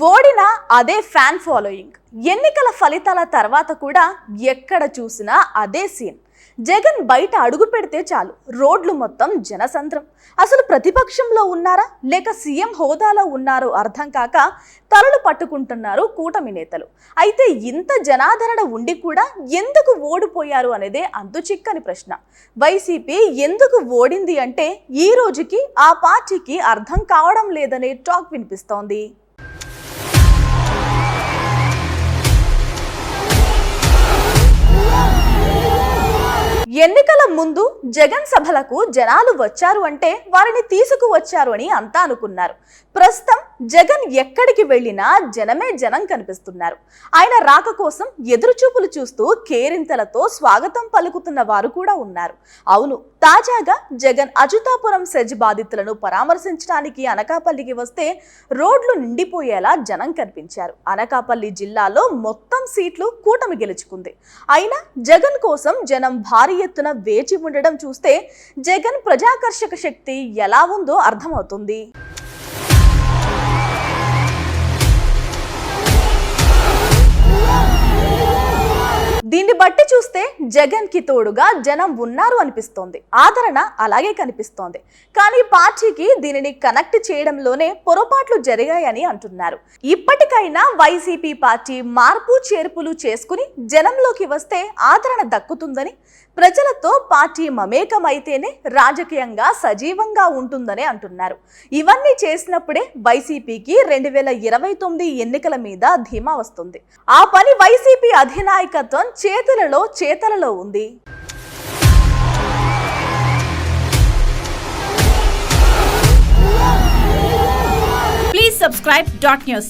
ఓడినా అదే fan following. ఎన్నికల ఫలితాల తర్వాత కూడా ఎక్కడ చూసినా అదే సీన్. జగన్ బయట అడుగు పెడితే చాలు రోడ్లు మొత్తం జనసంద్రం. అసలు ప్రతిపక్షంలో ఉన్నారా లేక సీఎం హోదాలో ఉన్నారో అర్థం కాక తలలు పట్టుకుంటున్నారు కూటమి నేతలు. అయితే ఇంత జనాదరణ ఉండి కూడా ఎందుకు ఓడిపోయారు అనేదే అంతుచిక్కని ప్రశ్న. వైసీపీ ఎందుకు ఓడింది అంటే ఈ రోజుకి ఆ పార్టీకి అర్థం కావడం లేదనే టాక్ వినిపిస్తోంది. ఎన్నికల ముందు జగన్ సభలకు జనాలు వచ్చారు అంటే వారిని తీసుకువచ్చారు అని అంతా అనుకున్నారు. ప్రస్తుతం జగన్ ఎక్కడికి వెళ్ళినా జనమే జనం కనిపిస్తున్నారు. ఆయన రాక కోసం ఎదురుచూపులు చూస్తూ కేరింతలతో స్వాగతం పలుకుతున్న వారు కూడా ఉన్నారు. అవును, తాజాగా జగన్ అజుతాపురం సెజ్ బాధితులను పరామర్శించడానికి అనకాపల్లికి వస్తే రోడ్లు నిండిపోయేలా జనం కనిపించారు. అనకాపల్లి జిల్లాలో మొత్తం సీట్లు కూటమి గెలుచుకుంది. అయినా జగన్ కోసం జనం భారీ ఎత్తున వేచి ఉండడం చూస్తే జగన్ ప్రజాకర్షక శక్తి ఎలా ఉందో అర్థమవుతుంది. దీన్ని బట్టి చూస్తే జగన్ కి తోడుగా జనం ఉన్నారు అనిపిస్తోంది. ఆదరణ అలాగే కనిపిస్తోంది. కానీ పార్టీకి దీనిని కనెక్ట్ చేయడంలోనే పొరపాట్లు జరిగాయని అంటున్నారు. ఇప్పటికైనా వైసీపీ పార్టీ మార్పు చేర్పులు చేసుకుని జనంలోకి వస్తే ఆదరణ దక్కుతుందని, ప్రజలతో పార్టీ మమేకమైతేనే రాజకీయంగా సజీవంగా ఉంటుందని అంటున్నారు. ఇవన్నీ చేసినప్పుడే వైసీపీకి 2029 ఎన్నికల మీద ధీమా వస్తుంది. ఆ పని వైసీపీ అధినాయకత్వం చేతలలో ఉంది. Please subscribe .news.